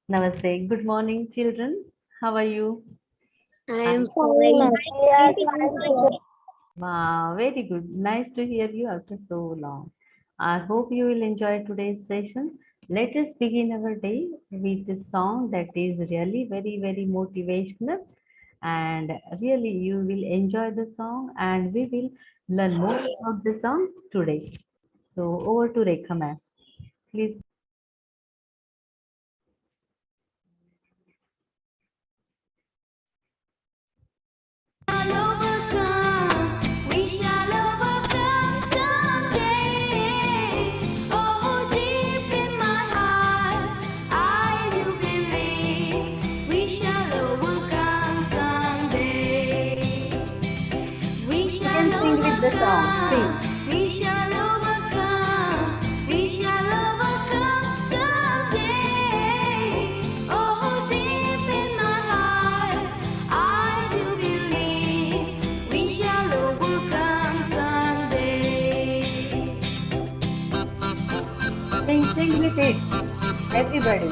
Namaste. Good morning, children. How are you? I am I'm fine. Wow, very good. Nice to hear you after so long. I hope you will enjoy today's session. Let us begin our day with a song that is really very motivational, and really you will enjoy the song, and we will learn more about the song today. So over to Rekha ma'am. Please. We shall overcome someday. Oh, deep in my heart, I do believe we shall overcome someday. We You shall can sing with the song, please. overcome. We shall overcome. We shall overcome someday. Oh, deep in my heart, I do believe we shall overcome someday. Sing with it, everybody.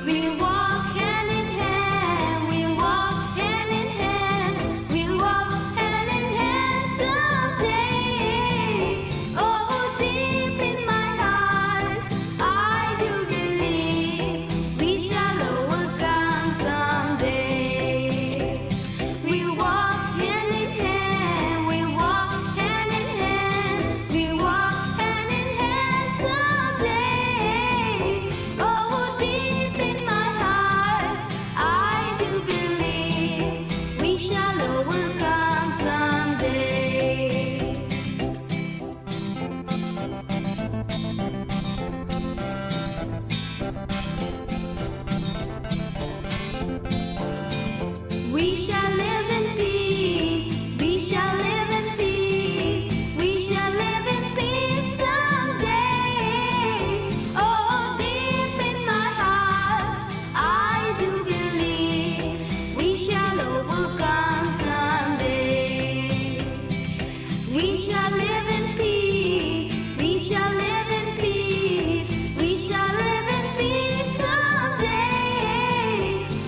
We'll walk hand in hand, we'll walk hand in hand, we'll walk hand in hand someday. Oh, deep in my heart, I do believe we shall overcome someday. We'll walk hand in hand, we'll walk hand in hand, we'll walk hand in hand someday. Oh, deep in my heart, I do believe we shall overcome someday. We shall live in peace. We shall live in peace. We shall live in peace someday. Oh, deep in my heart, I do believe we shall overcome someday. We shall live in peace. We shall live in peace. We shall live in peace someday.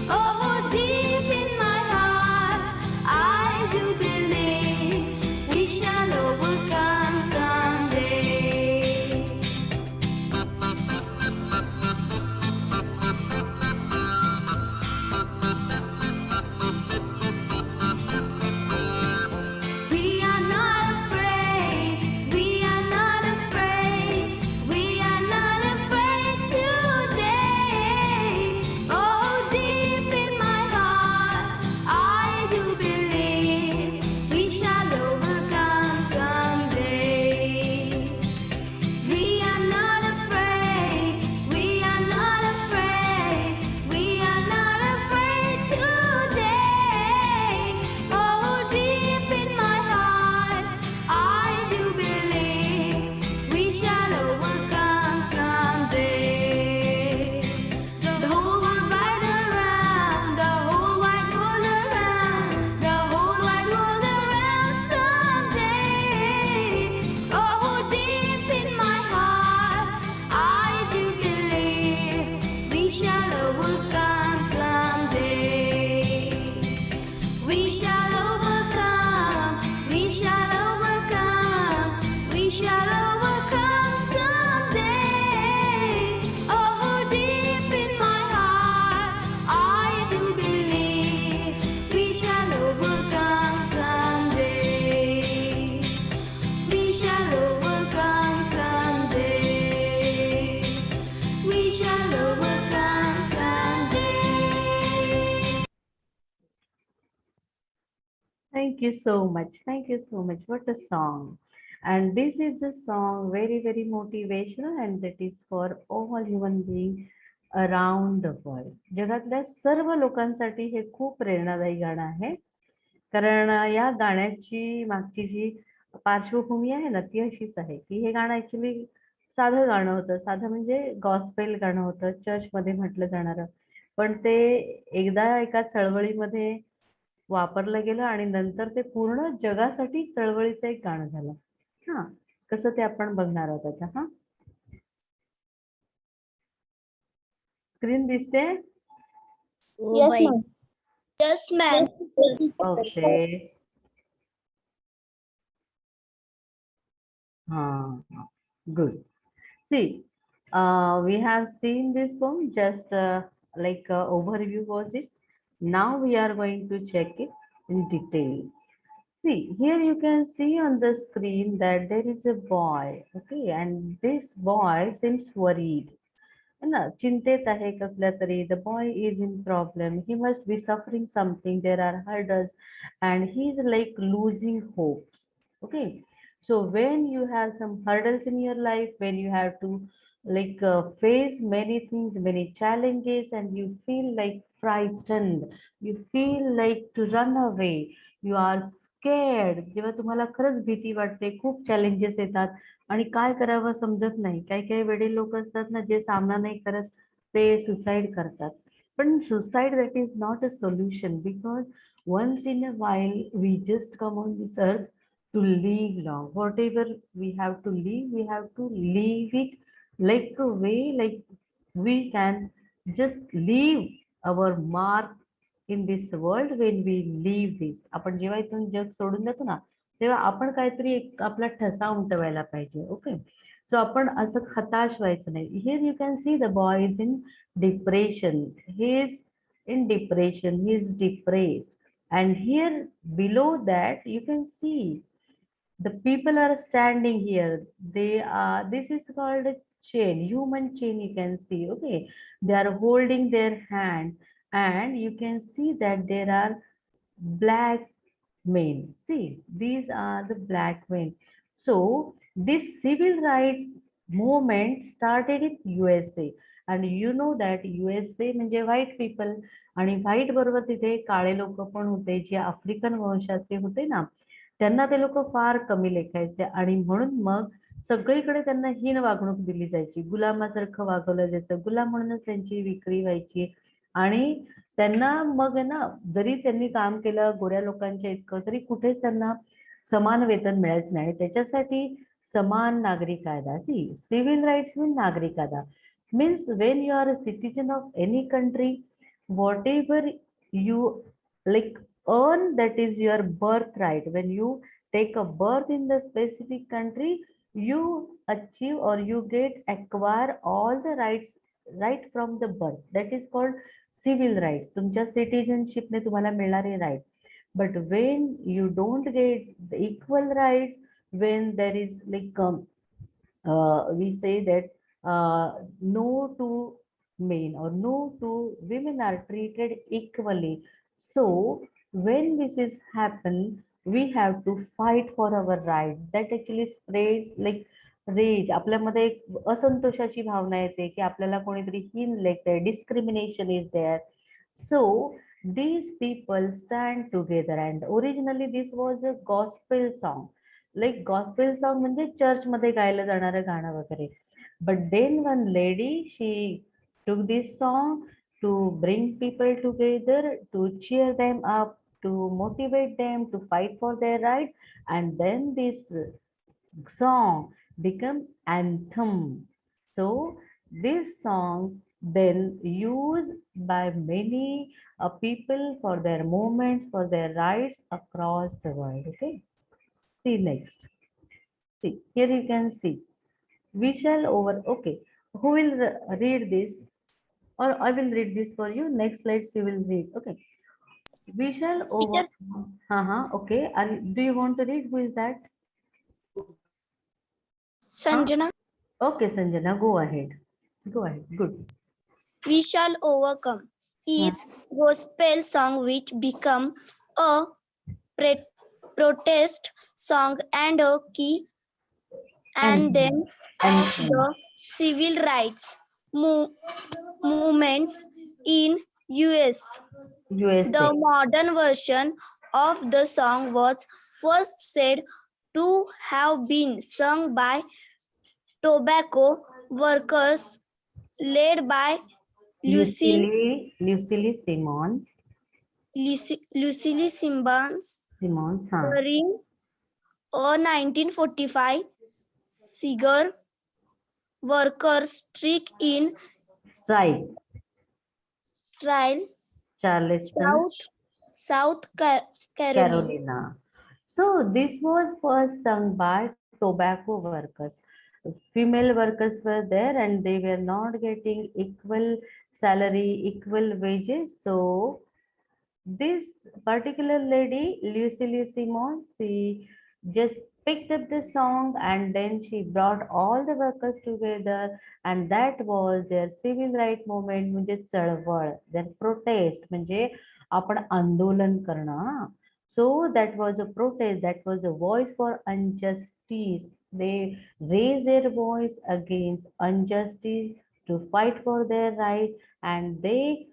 Oh, deep in my heart, I do believe we shall overcome someday. We are not afraid. We are not afraid. We are not afraid today. Oh, deep in my heart, I do believe we shall overcome someday. We are not afraid. We are not afraid. We are not afraid today. Oh, deep in my heart, I do believe we shall overcome someday. The whole world right around, the whole wide world around, the whole wide world around someday. Oh, deep in my heart, I do believe we shall overcome someday. We shall overcome, we shall overcome, we shall overcome someday. Oh, deep in my heart, I do believe we shall overcome someday. We shall overcome someday. We shall overcome someday. Thank you so much. Thank you so much. What a song. And this is a song very motivational, and that is for all human beings around the world. जगातल्या सर्व लोकांसाठी हे खूप प्रेरणादायी गाणं आहे. कारण या गाण्याची मागची जी पार्श्वभूमी आहे ना, ती अशीच आहे, की हे गाणं ॲक्चुअली साधं गाणं होतं. साधं म्हणजे गॉस्पेल गाणं होतं, चर्चमध्ये म्हटलं जाणारं. पण ते एकदा एका चळवळीमध्ये वापरलं गेलं आणि नंतर ते पूर्ण जगासाठी चळवळीचं एक गाणं झालं. हां. कसं ते आपण बघणार आहोत आता. हा, स्क्रीन दिसते? Yes, ma'am. Yes, ma'am. Okay. Good. See, we have seen this poem, just like overview was it. Now we are going to check it in detail. See, here you can see on the screen that there is a boy, okay, and this boy seems worried. ना चिंतेत आहे कसल्या तरी. The boy is in problem. He must be suffering something. There are hurdles, and he's like losing hopes. Okay, so when you have some hurdles in your life, when you have to like face many things, many challenges, and you feel like frightened, you feel like to run away, you are scared. जेव्हा तुम्हाला खरंच भीती वाटते, खूप challenges येतात आणि काय करावं समजत नाही. काही काही वडील लोक असतात ना, जे सामना नाही करत ते सुसाईड करतात. पण suicide that is not a solution, because once in a while we just come on this earth to live long. Whatever we have to live, we have to live it like a way, like we can just leave our mark in this world. When we leave this, आपण जेव्हा इथून जग सोडून जातो ना, तेव्हा आपण काहीतरी एक आपला ठसा उमटवायला पाहिजे. ओके, सो आपण असं हताश व्हायचं नाही. Here you can see the boy is in depression. He is in depression, he is depressed, and here below that you can see the people are standing here. They are, this is called a chain, human chain, you can see. Okay, they are holding their hand, and you can see that there are black men. See, these are the black men. So this civil rights movement started in USA, and you know that USA म्हणजे white people, आणि white बरोबर तिथे काळे लोक पण होते, जे African वंशाचे होते ना, त्यांना ते लोक फार कमी लेखायचे, आणि म्हणून मग सगळीकडे त्यांना हीन वागणूक दिली जायची, गुलामासारखं वागवलं जायचं, गुलाम म्हणूनच त्यांची विक्री व्हायची. आणि त्यांना मग आहे ना, जरी त्यांनी काम केलं गोऱ्या लोकांच्या इतकं, तरी कुठेच त्यांना समान वेतन मिळायचं नाही. त्याच्यासाठी समान नागरी कायदा, सी सिव्हिल राईट्स मीन नागरी कायदा means when you are a citizen of any country, whatever you like earn, that is your birthright. When you take a birth in the specific country, you achieve or you get acquire all the rights right from the birth. That is called civil rights. तुमच्या citizenship ने तुम्हाला मिळणारे right. But when you don't get the equal rights, when there is like we say that no to men or no to women are treated equally. So when this is happen, we have to fight for our right. That actually spreads like rage. आपल्यामध्ये एक असंतोषाची भावना येते की आपल्याला कोणीतरी हीन लेखतंय, discrimination is there. So these people stand together, and originally this was a gospel song. Like gospel song म्हणजे church मध्ये गायलं जाणारं गाणं वगैरे. But then one lady, she took this song to bring people together, to cheer them up, to motivate them to fight for their right, and then this song become anthem. So this song then used by many people for their movements, for their rights across the world. Okay, see next. See, here you can see, we shall over. Okay, who will read this, or I will read this for you. Next slides you will read. Okay, we shall over. Okay, and do you want to read? Who is that? Sanjana. Okay, Sanjana, go ahead. Go ahead. Good. We shall overcome is gospel song which become a protest song and a key, and then the civil rights movements in US. USA. The modern version of the song was first said to have been sung by tobacco workers led by Lucille Simmons. Lucille Simmons Simmons, during 1945 cigar workers strike in Strike. trial Charleston, South Carolina. Carolina. So this was first sung by tobacco workers. Female workers were there and they were not getting equal salary, equal wages. So this particular lady, Lucille Simon, she just picked up the song and then she brought all the workers together, and that was their civil right movement, म्हणजे चळवळ, their protest, म्हणजे आपण आंदोलन करणं. So that was a protest, that was a voice for injustice. They raised their voice against injustice to fight for their right, and they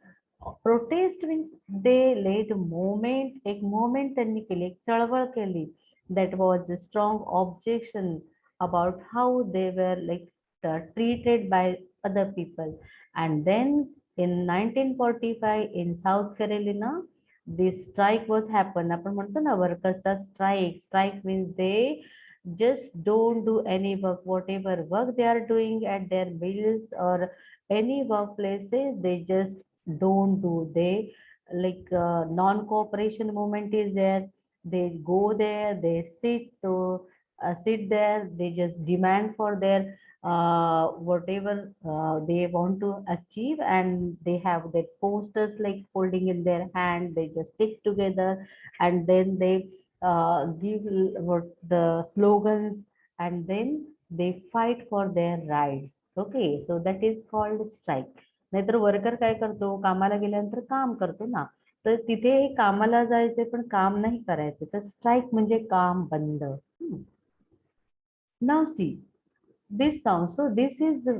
protest means they led moment, एक moment त्यांनी केली, एक चळवळ केली. That was a strong objection about how they were like treated by other people. And then in 1945 in South Carolina, this strike was happened. आपण म्हणतो ना वर्कर्सचा strike. Strike means they just don't do any work, whatever work they are doing at their mills or any workplaces, they just don't do. They like non-cooperation movement is there. They go there, they sit there, they just demand for their whatever they want to achieve, and they have their posters like holding in their hand. They just sit together and then they give what the slogans, and then they fight for their rights. Okay, so that is called strike. नाहीतर worker काय करतो, कामाला गेल्यानंतर काम करतो ना, तर तिथे कामाला जायचे पण काम नाही करायचे, तर स्ट्राईक म्हणजे काम बंद. Now see this song. So this is a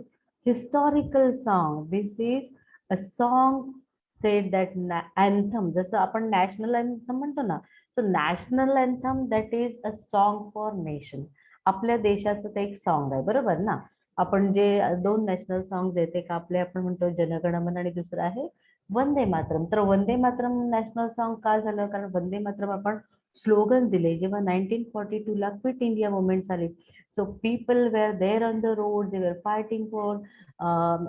historical song. This is a song said that anthem, जसं आपण नॅशनल अँथम म्हणतो ना, so national anthem that is a song for nation. आपल्या देशाचं ते एक सॉन्ग आहे, बरोबर ना. आपण जे दोन नॅशनल सॉंग्स आहेत, एक आपले आपण म्हणतो जनगणमन आणि दुसरं आहे वंदे मातरम. तर वंदे मातरम नॅशनल सॉन्ग का झालं, कारण वंदे मातरम आपण स्लोगन दिले जेव्हा 1942 ला क्विट इंडिया मुवमेंट झाली. So people were there on the road, they were fighting for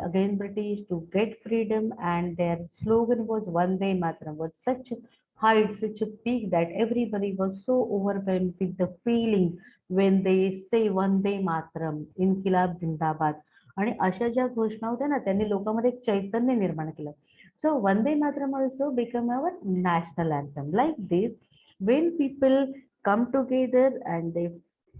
against British to get freedom, and their slogan was Vande Mataram, was such height, such a peak that everybody was so overwhelmed with the feeling when they say Vande Mataram, Inkilab Zindabad. आणि अशा ज्या घोषणा होत्या ना, त्यांनी लोकांमध्ये एक चैतन्य निर्माण केलं. So Vande Mataram also became our national anthem. Like this, when people come together and they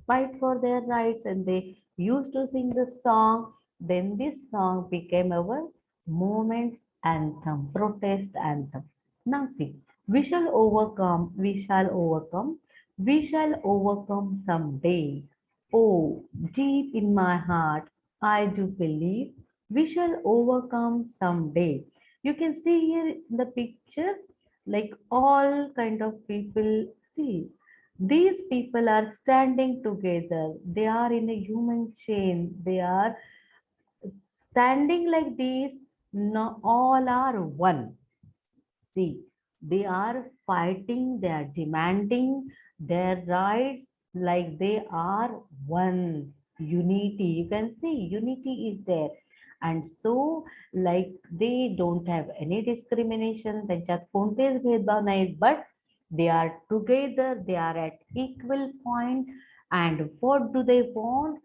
fight for their rights and they used to sing the song, then this song became our movement anthem, protest anthem. Now see, we shall overcome, we shall overcome, we shall overcome someday. Oh, deep in my heart, I do believe we shall overcome someday. You can see here in the picture, like all kind of people. See, these people are standing together. They are in a human chain. They are standing like this. No, all are one. See, they are fighting. They are demanding their rights like they are one. Unity. You can see unity is there. And so like they don't have any discrimination. त्यांच्यात कोणतेच भेदभाव नाहीत, but they are together, they are at equal point. And what do they want?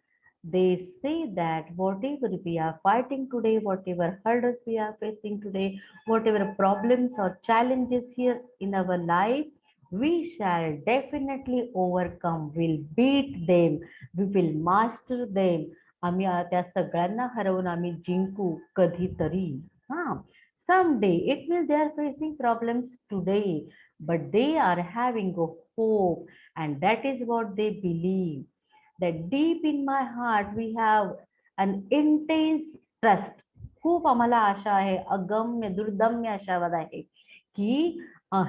They say that whatever we are fighting today, whatever hurdles we are facing today, whatever problems or challenges here in our life, we shall definitely overcome. We'll beat them, we will master them. आम्ही त्या सगळ्यांना हरवून आम्ही जिंकू कधीतरी. Someday. It means they are facing problems today, but they are having a hope, and that is what they believe. That deep in my heart we have an intense trust. खूप आम्हाला आशा आहे, अगम्य दुर्दम्य आशावाद आहे की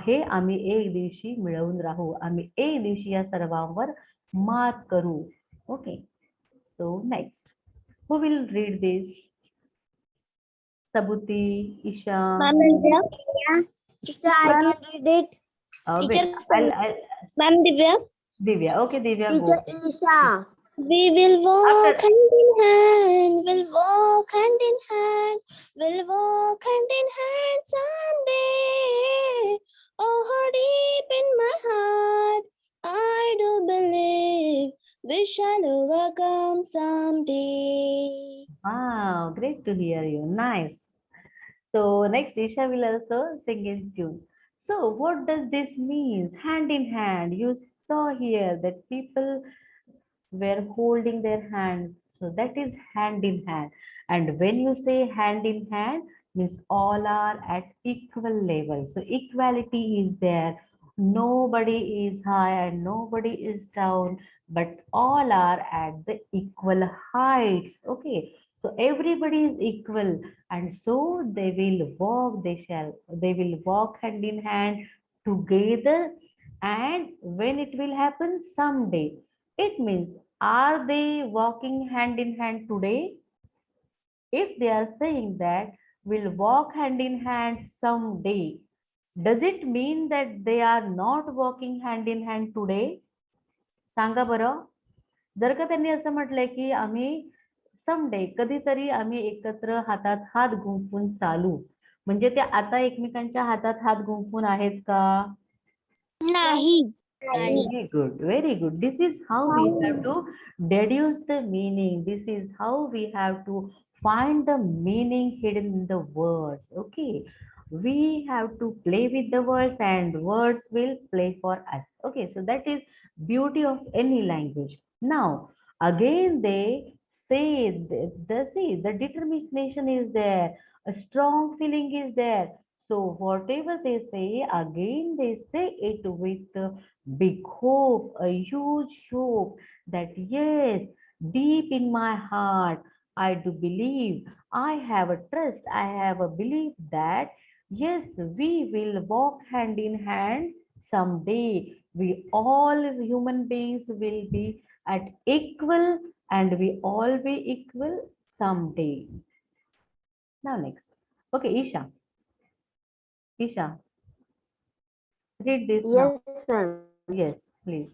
हे आम्ही एक दिवशी मिळवून राहू, आम्ही एक दिवशी या सर्वांवर मात करू. Okay, so next, who will read this? Sabuti, Isha. Ma'am, teacher, I can read it. Wait, Ma'am, Divya. Divya. Okay, Divya, go. Teacher Isha. We will walk After, hand in hand, we'll walk hand in hand, we'll walk hand in hand someday. Oh, deep in my heart, I do believe we shall overcome someday. wow, great to hear you. Nice. So next, Isha will also sing in tune. So what does this means? Hand in hand. You saw here that people were holding their hands. So that is hand in hand. And when you say hand in hand, means all are at equal level. So equality is there. Nobody is high and nobody is down, but all are at the equal heights. Okay. So everybody is equal, and so they will walk hand in hand together. And when it will happen? Someday. It means, are they walking hand in hand today? If they are saying that we'll walk hand in hand someday, does it mean that they are not walking hand in hand today? सांगा बरं. जर का त्यांनी असं म्हटलंय की आम्ही someday कधीतरी आम्ही एकत्र हातात हात गुंफून चालू, म्हणजे ते आता एकमेकांच्या हातात हात गुंफून आहेत का? Nahi. Very good, very good. This is how we have to deduce the meaning. This is how we have to find the meaning hidden in the words. Okay, we have to play with the words and words will play for us. Okay, so that is beauty of any language. Now, again they say the determination is there, a strong feeling is there. So whatever they say, again they say it with big hope, a huge hope that yes, deep in my heart, I do believe, I have a trust, I have a belief that yes, we will walk hand in hand someday. We all human beings will be at equal and we all be equal someday. Now next. Okay, Isha. Isha, read this now. Yes, ma'am. Yes, please.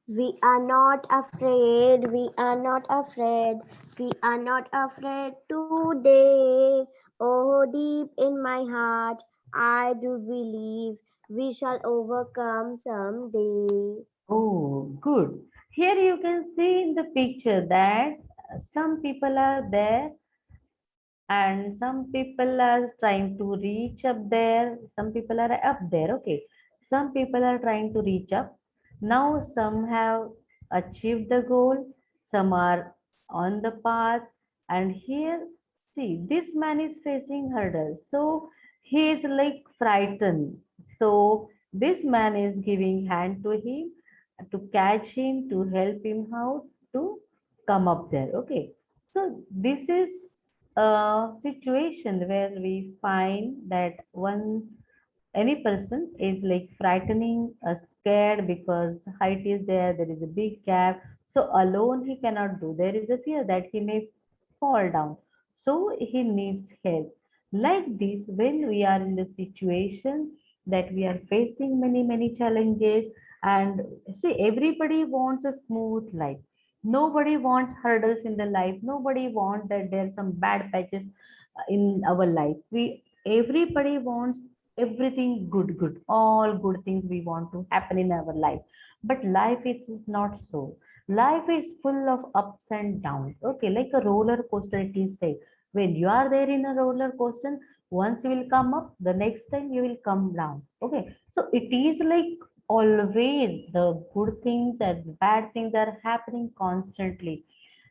We are not afraid. We are not afraid. We are not afraid today. Oh, deep in my heart, I do believe we shall overcome someday. Oh, good. Here you can see in the picture that some people are there and some people are trying to reach up there. Some people are up there. Okay. Some people are trying to reach up. Now some have achieved the goal. Some are on the path. And here, see, this man is facing hurdles. So he is like frightened. So this man is giving hand to him to catch him, to help him out to come up there. Okay. So this is a situation where we find that any person is like frightening, scared because height is there is a big gap. So alone he cannot do. There is a fear that he may fall down. So he needs help. Like this, when we are in the situation that we are facing many challenges, and see, everybody wants a smooth life. Nobody wants hurdles in the life. Nobody wants that there's some bad patches in our life. Everybody wants everything good, all good things we want to happen in our life. But life is not so. Life is full of ups and downs. Okay, like a roller coaster, it is said. When you are there in a roller coaster, once you will come up, the next time you will come down. Okay, so it is like always the good things and bad things are happening constantly.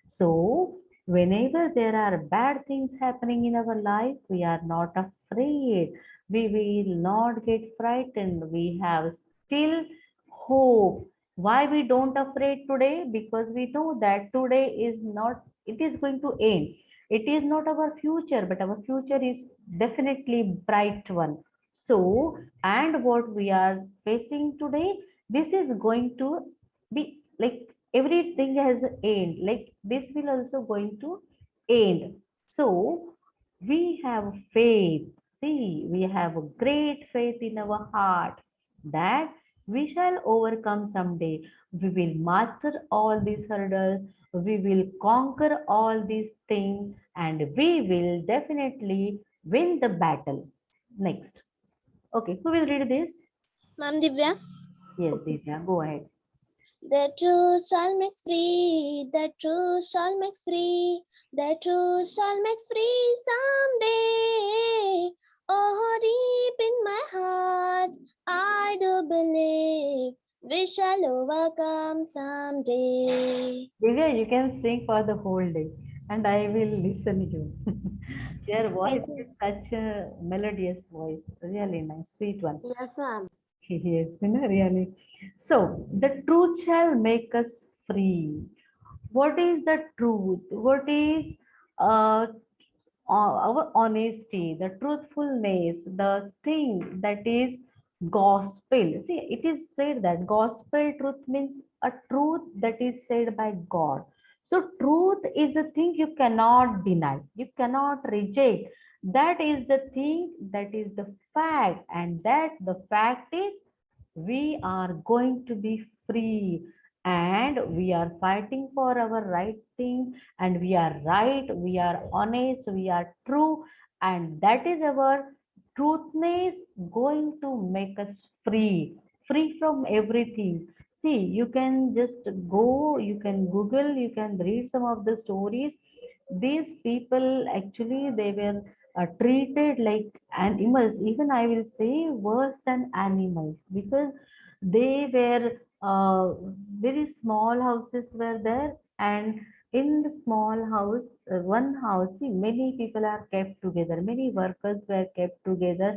So whenever there are bad things happening in our life, we are not afraid. We will not get frightened. We have still hope. Why we don't afraid today? Because we know that today is not, it is going to end. It is not our future, but our future is definitely bright one. So, and what we are facing today, this is going to be like everything has an end, like this will also going to end. So we have faith. See, we have a great faith in our heart that We shall overcome someday. We will master all these hurdles. We will conquer all these things, and we will definitely win the battle. Next. Okay, who will read this? Ma'am Divya. Yes, Divya, go ahead. The truth shall make free, the truth shall make free, the truth shall make free someday. Oh, deep in my heart, I do believe we shall overcome someday. Divya, you can sing for the whole day, and I will listen you. Your voice is such a melodious voice, really nice, sweet one. Yes, ma'am. Yes, really. So, the truth shall make us free. What is the truth? What is uh, our honesty, the truthfulness, the thing that is gospel? See, it is said that gospel truth means a truth that is said by God. So, truth is a thing you cannot deny, you cannot reject. That is the thing, that is the fact, and that the fact is we are going to be free, and we are fighting for our right thing, and we are right, we are honest, we are true, and that is our truthness going to make us free, free from everything. See, you can just go, you can Google, you can read some of the stories. These people actually, they were treated like animals, even I will say worse than animals, because they were very small houses were there, and in the small house, one house, see, many people are kept together, many workers were kept together.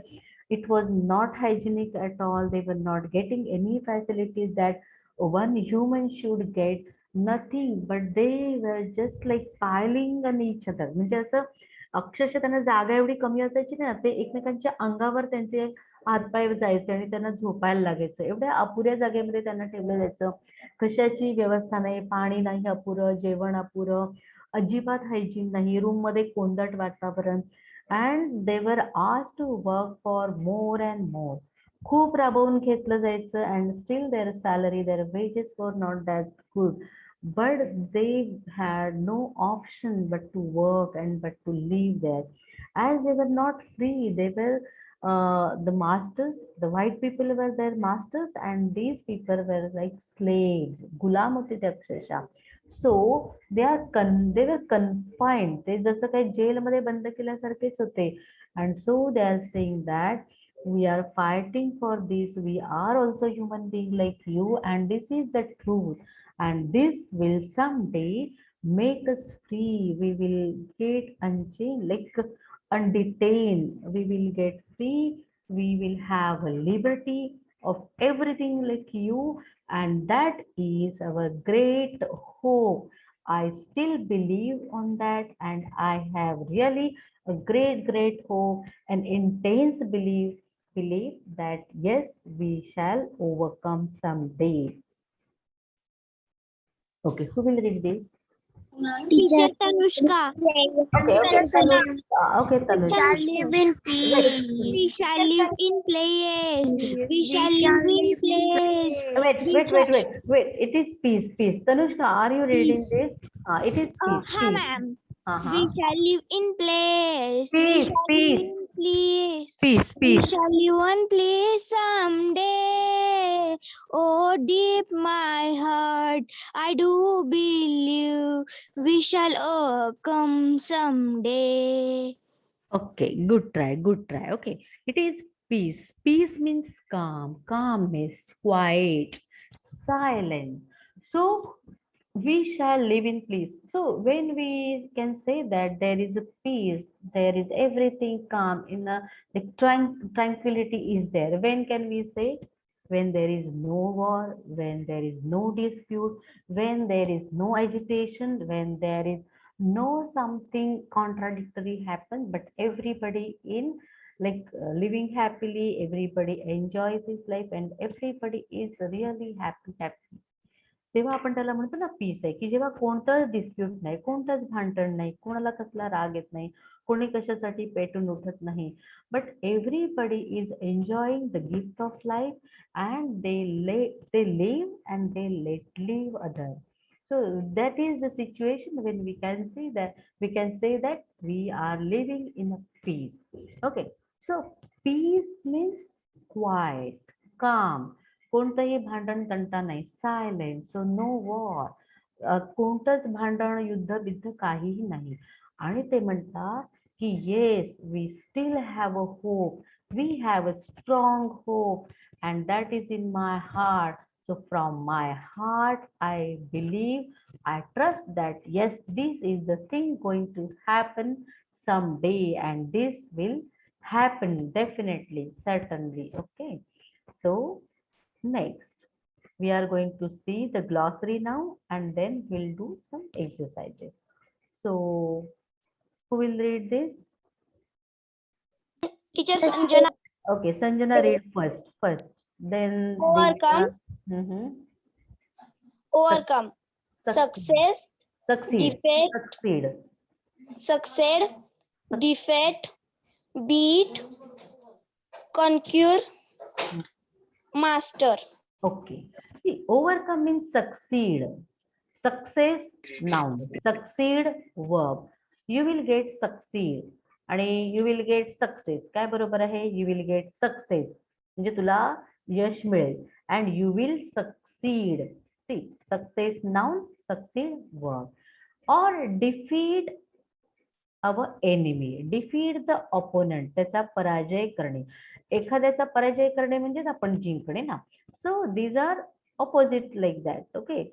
It was not hygienic at all. They were not getting any facilities that one human should get, nothing, but they were just like piling on each other. म्हणजे असं अक्षरशः त्यांना जागा एवढी कमी असायची ना, ते एकमेकांच्या अंगावर त्यांचे हातपाय जायचे आणि त्यांना झोपायला लागायचं. एवढ्या अपुऱ्या जागेमध्ये त्यांना ठेवलं जायचं. कशाची व्यवस्था नाही, पाणी नाही अपुरं, जेवण अपुरं, अजिबात हायजीन नाही, रूम मध्ये कोंदट वातावरण. And they were asked to work for more and more. खूप राबवून घेतलं जायचं, and still their salary, their wages were not that good. But they had no option but to work and but to live there. As they were not free, they were the masters, the white people were their masters, and these people were like slaves, गुलाम होते ते अक्षरशः. So they were confined, ते जसं काही जेलमध्ये बंद केल्यासारखेच होते. And so they are saying that we are fighting for this, we are also human being like you, and this is the truth, and this will someday make us free. We will get unchained, like undetained. We will get free. We will have a liberty of everything like you, and that is our great hope. I still believe on that, and I have really a great hope and intense belief that yes, we shall overcome someday. Okay, who will read this? Teacher Tanushka. Okay, Tanushka. Okay, Tanushka. Live in peace. We shall live in place. We shall live in place. Wait. It is peace. Tanushka, are you reading Peace. this? It is peace. Ha, ma'am. We Uh-huh. shall live in place. We Peace, shall peace, live in place. peace, We peace. shall live one place someday. Oh, deep my heart, I do believe we shall overcome someday. Okay, good try. Okay, it is peace. Peace means calm, calmness, quiet, silence. So we shall live in peace. So when we can say that there is a peace, there is everything calm in a like tranquility is there. When can we say? When there is no war, when there is no dispute, when there is no agitation, when there is no something contradictory happen, but everybody in like living happily, everybody enjoys his life, and everybody is really happy. तेव्हा आपण त्याला म्हणतो ना piece आहे, की जेव्हा कोणतंच dispute नाही, कोणतंच भांडण नाही, कोणाला कसला राग येत नाही, कोणी कशासाठी पेटून उठत नाही, but everybody is enjoying the gift of life and they live and they let live other. So that is the situation when we can say that we are living in a peace. Okay, so peace means quiet, calm, कोणतंही भांडण तंटा नाही, silent, so no war, कोणतंच भांडण युद्ध बिद्ध काहीही नाही. आणि ते म्हणतात की yes we still have a hope, we have a strong hope and that is in my heart. So from my heart, I believe, I trust that yes, this is the thing going to happen someday, and this will happen definitely, certainly. Okay. So next, we are going to see the glossary now, and then we'll do some exercises. So who will read this? Teacher Sanjana. Okay, Sanjana read first. Then Overcome. Mhm. Overcome. Success. Succeed. Defeat. Succeed. Succeed. Defeat. Beat. Conquer. Master. Okay. See, overcome means succeed. Success, noun. Succeed, verb. You will get succeed. आणि you will get success. काय बरोबर आहे? You will get success. म्हणजे तुला यश मिळेल. And you will succeed. See, success, noun. Succeed, verb. Or defeat our enemy. Defeat the opponent. त्याचा पराजय करणे. एखाद्याचा पराजय करणे म्हणजेच आपण जिंकणे ना. So these are opposite like that. Okay.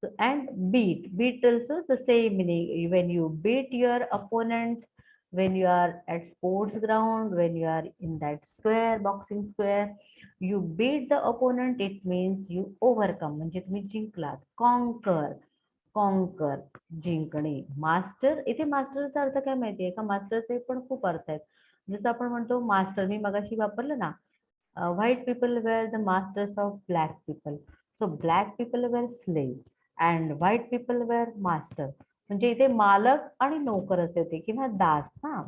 So, and beat also the same meaning. When you beat your opponent, when you are at sports ground, when you are in that square, boxing square, you beat the opponent, it means you overcome. म्हणजे तुम्ही जिंकलात. Conquer, जिंकणे. Master, इथे मास्टरचा अर्थ काय माहितीये का? मास्टरचे पण खूप अर्थ आहेत. जसं आपण म्हणतो मास्टर, मी मगाशी वापरलं ना, white people were the masters of black people. So black people were slave and white people were master. म्हणजे इथे मालक आणि नोकर असे होते किंवा दास. हा,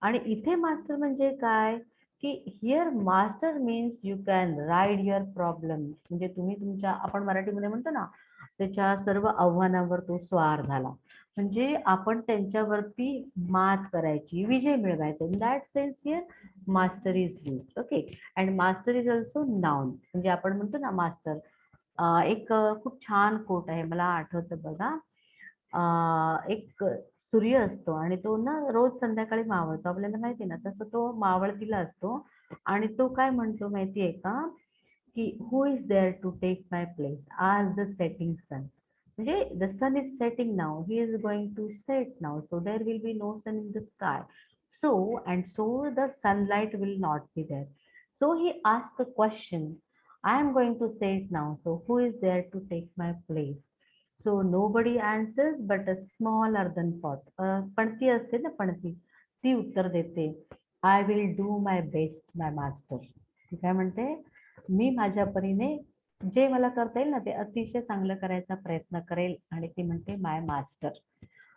आणि इथे मास्टर म्हणजे काय की here master means you can ride your problem. म्हणजे तुम्ही तुमच्या, आपण मराठीमध्ये म्हणतो ना, त्याच्या सर्व आव्हानांवर तो स्वार झाला. म्हणजे आपण त्यांच्यावरती मात करायची, विजय मिळवायचा. In that sense here master is use. Okay. And master is also noun. म्हणजे आपण म्हणतो ना मास्टर. एक खूप छान कोट आहे, मला आठवतं बघा. एक सूर्य असतो आणि तो ना रोज संध्याकाळी मावळतो, आपल्याला माहिती ना, तसं तो मावळतीला असतो. आणि तो काय म्हणतो माहितीये का, की who is there to take my place as the setting sun. म्हणजे the sun is setting now, he is going to set now, so there will be no sun in the sky. So the sunlight will not be there. So he asked a question. I am going to say it now. So who is there to take my place? So nobody answers but a small earthen pot. पणती असते ना, पणती, ती उत्तर देते. I will do my best, my master. ती काय म्हणते, मी माझ्या परीने जे मला करता येईल ना ते अतिशय चांगलं करायचा प्रयत्न करेल. आणि ती म्हणते माय मास्टर.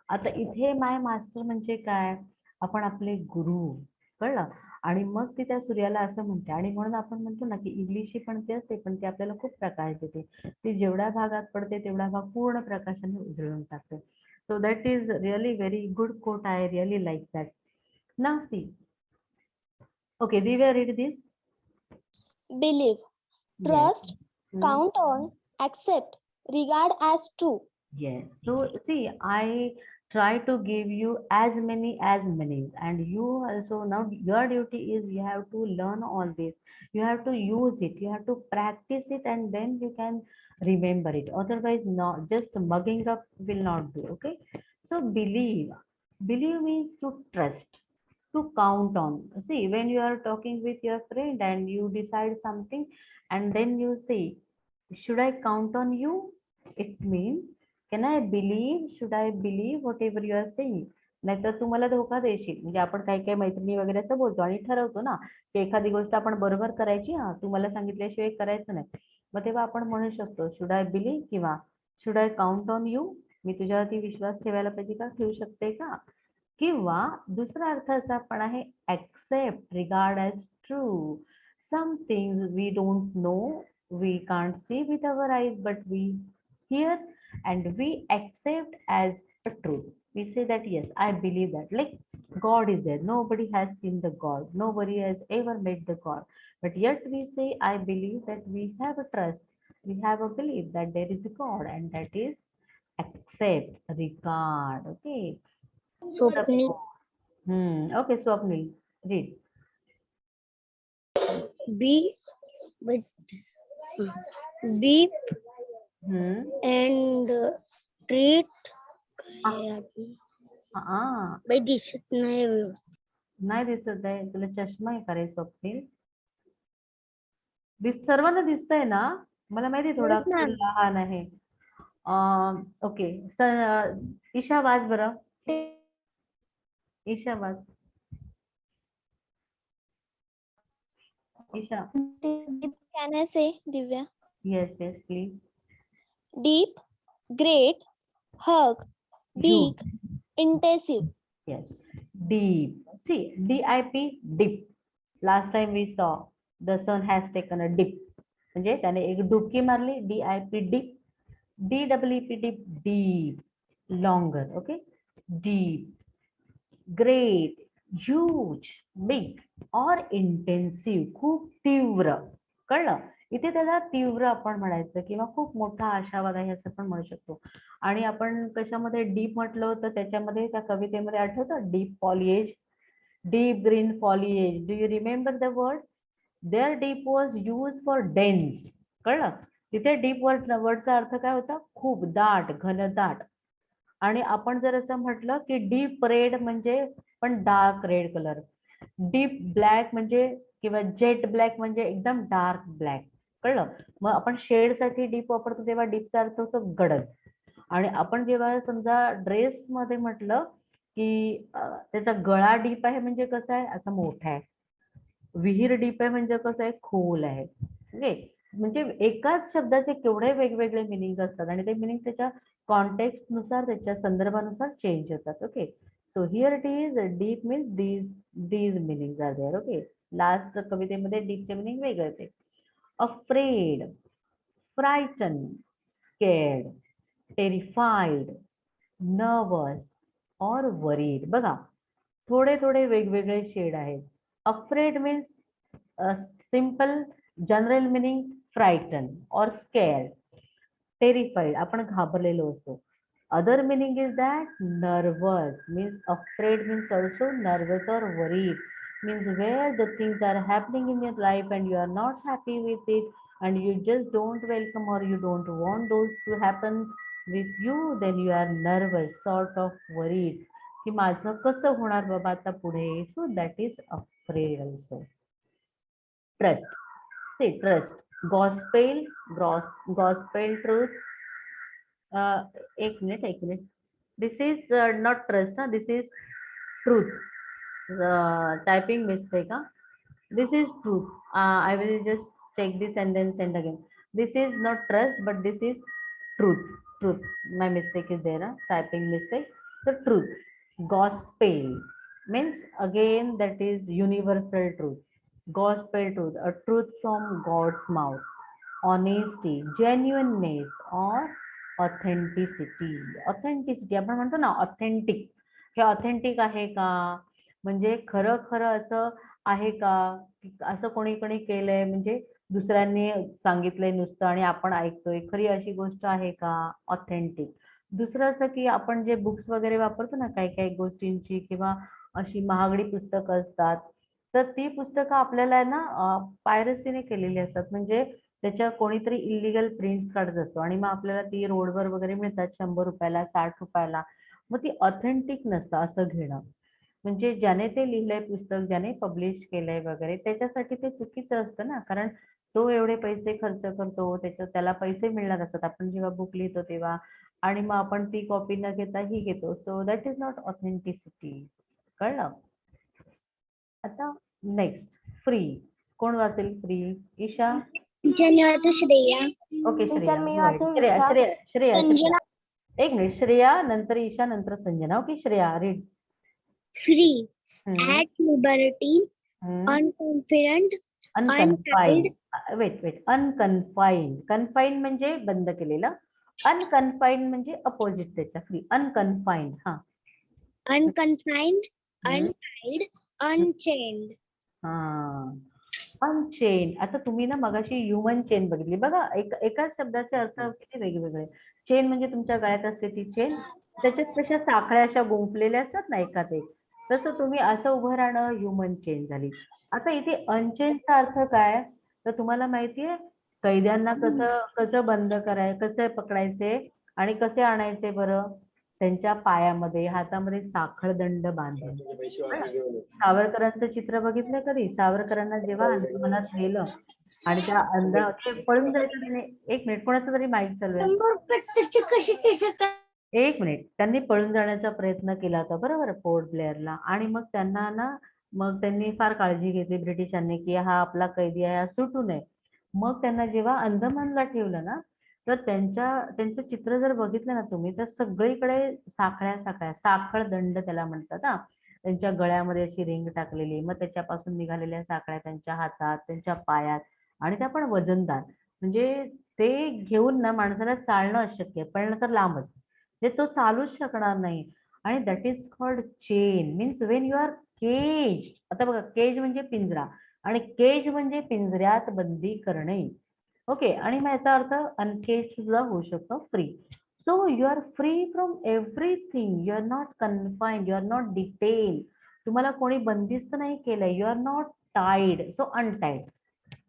आता इथे माय मास्टर म्हणजे काय, आपण आपले गुरु, कळलं. आणि मग ती त्या सूर्याला असं म्हणते. आणि म्हणून आपण म्हणतो ना की इंग्लिश पण ते असते, पण ती आपल्याला खूप प्रकाश देते. ती जेवढ्या भागात पडते तेवढा भाग पूर्ण प्रकाशाने उजळून टाकते. So that is really very good quote. I really like that. Now see. Okay, Divya, read this. Believe. Trust. Count on. Accept. Regard as true. Yes. So see, I try to give you as many, and you also, now your duty is you have to learn all this. You have to use it. You have to practice it, and then you can remember it. Otherwise, not just mugging up will not do. Okay. So believe. Believe means to trust, to count on. See, when you are talking with your friend and you decide something, and then you say, should I count on you? It means, can I believe, should I believe whatever you are saying? नाहीतर तुम्हाला धोका देशील. म्हणजे आपण काही काही मैत्रिणी वगैरे असं बोलतो आणि ठरवतो ना की एखादी गोष्ट आपण बरोबर करायची, हा, तुम्हाला सांगितल्याशिवाय करायचं नाही. मग तेव्हा आपण म्हणू शकतो शुड आय बिलीव्ह किंवा should I count on you, मी तुझ्यावरती विश्वास ठेवायला पाहिजे का, ठेवू शकते का. किंवा दुसरा अर्थ असा पण आहे accept, regard as true. Some things we don't know, we can't see with our eyes but we hear and we accept as a true. We say that yes, I believe that, like God is there, nobody has seen the God, nobody has ever met the God, but yet we say I believe that, we have a trust, we have a belief that there is a God, and that is accept, regard. Okay. Swapnil. Okay, Swapnil, read. Be beep Hmm. and treat. By दिसत नाही. नाही दिसत आहे, तुला चष्मा आहे का रे स्वप्नील? सर्वांना दिसतंय ना? मला माहिती आहे थोडा Yes, ma'am. लहान आहे. ओके, ईशा वाच बरं. ईशा वाच. Isha. Can I say, Divya? Yes, yes, please. Deep, great, hug, big, intensive. Yes, deep. See, DIP, dip. Last time we saw the sun has taken a dip. म्हणजे त्याने एक डुबकी मारली. DIP, dip. DEEP, dip, deep, longer. Okay, deep, great, huge, big or intensive. खूप तीव्र. कळलं? इथे त्याला तीव्र आपण म्हणायचं किंवा खूप मोठा आशावाद आहे असं पण म्हणू शकतो. आणि आपण कशामध्ये डीप म्हटलं होतं त्याच्यामध्ये, त्या कवितेमध्ये आठवतं deep foliage, deep green foliage. Do you remember the word? There deep was use for dense. कळलं? तिथे डीप वर्डचा अर्थ काय होता? खूप दाट, घनदाट. आणि आपण जर असं म्हटलं की डीप रेड म्हणजे पण dark red colour, deep black म्हणजे किंवा जेट ब्लॅक म्हणजे एकदम डार्क ब्लॅक. कळलं? मग आपण शेड साठी डीप वापरतो तेव्हा डीपचा अर्थ होतो गडद. आणि आपण जेव्हा समजा ड्रेस मध्ये म्हटलं की त्याचा गळा डीप आहे म्हणजे कसं आहे, असं मोठा आहे. विहीर डीप आहे म्हणजे कसं आहे, खोल आहे. ओके, म्हणजे एकाच शब्दाचे केवढे वेगवेगळे मिनिंग असतात आणि ते मिनिंग त्याच्या कॉन्टेक्स्ट नुसार, त्याच्या संदर्भानुसार चेंज होतात. Okay, so here it is deep means these meanings are there. Okay, last कवितेमध्ये डीपचे मिनिंग वेगळे होते. Afraid, frightened, scared, terrified, nervous or worried. बघा, थोडे थोडे वेगवेगळे शेड आहेत. Afraid means simple general meaning frightened or scared. Terrified आपण घाबरलेलो असतो. Other meaning is that nervous means afraid means also nervous or worried means where the things are happening in your life and you are not happy with it and you just don't welcome or you don't want those to happen with you, then you are nervous, sort of worried की माझं कसं होणार बाबा आता पुढे. So that is afraid also. Trust, see, trust, gospel, gospel truth. एक minute, this is not trust, this is truth. Typing mistake. This is truth. I will just check this and then send again. This is not trust, but this is truth. My mistake is there. Typing mistake. So truth. Gospel means again that is universal truth. Gospel truth, a truth from God's mouth. Honesty, genuineness or authenticity आपण म्हणतो ना authentic. हे authentic आहे का, म्हणजे खरं खरं असं आहे का, असं कोणी कोणी केलंय म्हणजे दुसऱ्यांनी सांगितलंय नुसतं आणि आपण ऐकतोय, खरी अशी गोष्ट आहे का, ऑथेंटिक. दुसरं असं की आपण जे बुक्स वगैरे वापरतो ना काही काही गोष्टींची किंवा अशी महागडी पुस्तकं असतात, तर ती पुस्तकं आपल्याला ना पायरसीने केलेली असतात. म्हणजे त्याच्या कोणीतरी इलिगल प्रिंट्स काढत असतो आणि मग आपल्याला ती रोडवर वगैरे मिळतात 100 रुपयाला 60 रुपयाला. मग ती ऑथेंटिक नसतं असं घेणं. म्हणजे ज्याने ते लिहिलंय पुस्तक, ज्याने पब्लिश केलंय वगैरे, त्याच्यासाठी ते चुकीचं असतं ना, कारण तो एवढे पैसे खर्च करतो, त्याला पैसे मिळणार असतात आपण जेव्हा बुक लिहितो तेव्हा, आणि मग आपण ती कॉपी न घेता ही घेतो. So that is not authenticity. कळलं? आता नेक्स्ट फ्री. कोण वाचेल free? Isha. Shreya. Okay Shreya, Teacher, me go ahead. also Shreya Isha. Shreya Shreya Shreya Sanjana. एक मिनिट, श्रेया नंतर ईशा नंतर Sanjana. Okay Shreya read. Free, at liberty, unconfident, unconfined. Wait unconfined. Confined म्हणजे बंद केलेलं. अनकन्फाईन्ड म्हणजे अपोजिट त्याच्या. Free unconfined. हा unconfined, untied, unchained. हा अनचेन. आता तुम्ही ना मगाशी ह्युमन चेन बघितली बघा. एकाच शब्दाचे अर्थ किती वेगवेगळे. चेन म्हणजे तुमच्या गळ्यात असते ती चेन, त्याच्यात कशा साखळ्या अशा गुंफलेल्या असतात ना एकात एक, तसं तुम्ही असं उभं राहणं ह्युमन चेन झाली. आता इथे अनचेनचा अर्थ काय, तर तुम्हाला माहितीये कैद्यांना कसं कसं बंद कसं पकडायचे आणि कसे आणायचे बरं, त्यांच्या पायामध्ये हातामध्ये साखळदंड बांधून. सावरकरांचं चित्र बघितलं कधी. सावरकरांना जेव्हा अंदमानात नेलं आणि त्या ते पळून जायचं त्याने. एक मिनिट, कोणाचं तरी माईक चालू आहे. एक मिनिट. त्यांनी पळून जाण्याचा प्रयत्न केला होता बरोबर पोर्ट ब्लेअरला, आणि मग त्यांना ना मग त्यांनी फार काळजी घेतली ब्रिटिशांनी की हा आपला कैदी आहे, हा सुटू नये. मग त्यांना जेव्हा अंदमानला ठेवलं ना, तर त्यांचं चित्र जर बघितलं ना तुम्ही, तर सगळीकडे साखळ्या साखळदंड त्याला म्हणतात. हा त्यांच्या गळ्यामध्ये अशी रिंग टाकलेली, मग त्याच्यापासून निघालेल्या साखळ्या त्यांच्या हातात, त्यांच्या पायात, आणि त्या पण वजनदार. म्हणजे ते घेऊन ना माणसाला चालणं अशक्य, पळणं तर लांबच, म्हणजे तो चालूच शकणार नाही. आणि that is called chain. Means when you are cage. आता बघा, केज म्हणजे पिंजरा आणि केज म्हणजे पिंजऱ्यात बंदी करणे. ओके, आणि मग याचा अर्थ अनकेज सुद्धा होऊ शकतो, free. So you are free from everything. You are not confined, you are not detain. तुम्हाला कोणी बंदिस्त नाही केलंय. You are not tied, so untied.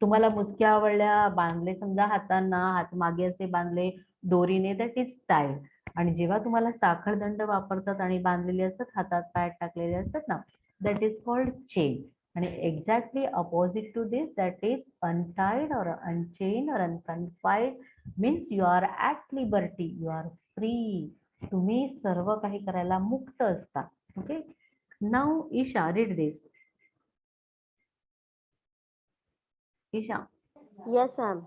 तुम्हाला मुसक्या आवडल्या, बांधले समजा हातांना, हात मागे असे बांधले दोरीने, दॅट इज टाईड. आणि जेव्हा तुम्हाला साखळदंड वापरतात आणि बांधलेले असतात, हातात पायात टाकलेले असतात ना, दॅट इज कॉल्ड चेन. आणि exactly opposite to this, that is untied or unchain or unconfined. Means you are at liberty, you are free. तुम्ही सर्व काही करायला मुक्त असता. Okay, now Isha read this. Isha. Yes, ma'am.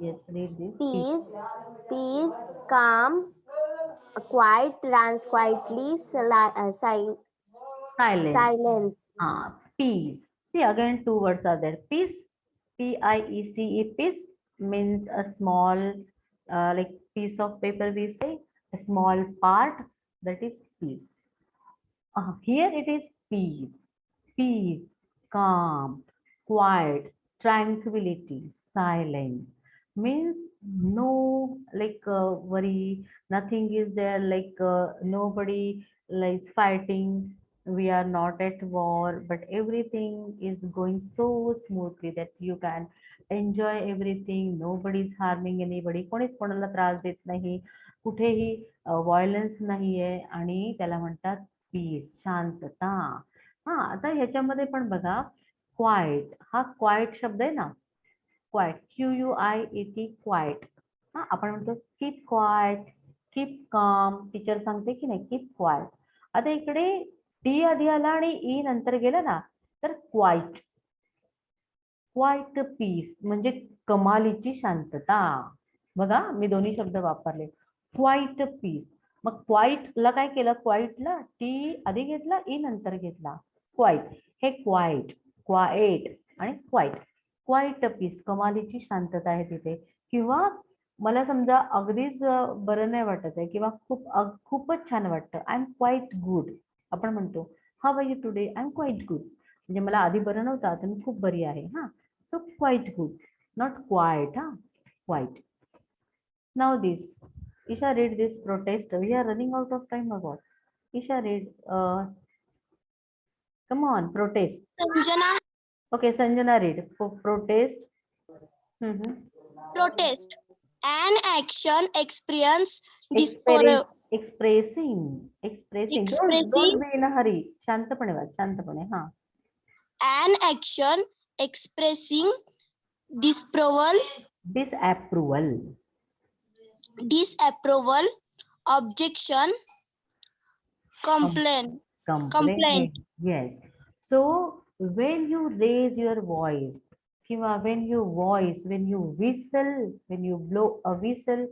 Yes, read this. Peace, calm, quiet, runs quietly, Silence. silence. Peace. See, again two words are there. Peace, P-I-E-C-E, peace means a small, like piece of paper we say, a small part, that is peace. Here it is peace. Peace, calm, quiet, tranquility, silence. Means no like worry, nothing is there, like nobody like fighting. We are not at war, but everything is going so smoothly that you can enjoy everything. Nobody is harming anybody. कोणीच कोणाला त्रास देत नाही, कुठेही violence नाहीये, आणि त्याला म्हणतात पीस, शांतता. आता ह्याच्यामध्ये पण बघा, क्वाइट, हा क्वाइट शब्द आहे ना, क्वाइट, QUIET, क्वाइट. आपण म्हणतो keep quiet, keep calm. Teacher सांगते की नाही, कीप क्वाइट. आता इकडे टी आधी आला आणि ई नंतर गेलं ना, तर क्वाइट. क्वाइट पीस म्हणजे कमालीची शांतता. बघा, मी दोन्ही शब्द वापरले. Quite piece. मग क्वाइटला काय केलं, क्वाइटला टी आधी घेतला, ई नंतर घेतला, क्वाइट. हे क्वाइट, क्वाइट आणि क्वाइट. क्वाइट पीस, कमालीची शांतता आहे तिथे. किंवा मला समजा अगदीच बरं नाही वाटत आहे, किंवा खूपच छान वाटतं, आय एम क्वाइट गुड. आपण म्हणतो how are you today, I am quite good. म्हणजे मला आधी बरं नव्हतं, आता मी खूप बरी आहे. So quite good, not quite. Quite. Now this. Isha, read this protest. We are running out of time or what? Isha, read. Come on, protest. Sanjana. Okay, Sanjana, read. Protest. Protest. An action, experience, Expressing. Don't be in a hurry. शांतपणे watch, शांतपणे. An action expressing disapproval, objection, complaint. Yes. So when you raise your voice, किंवा when you voice, when you whistle, when you blow a whistle,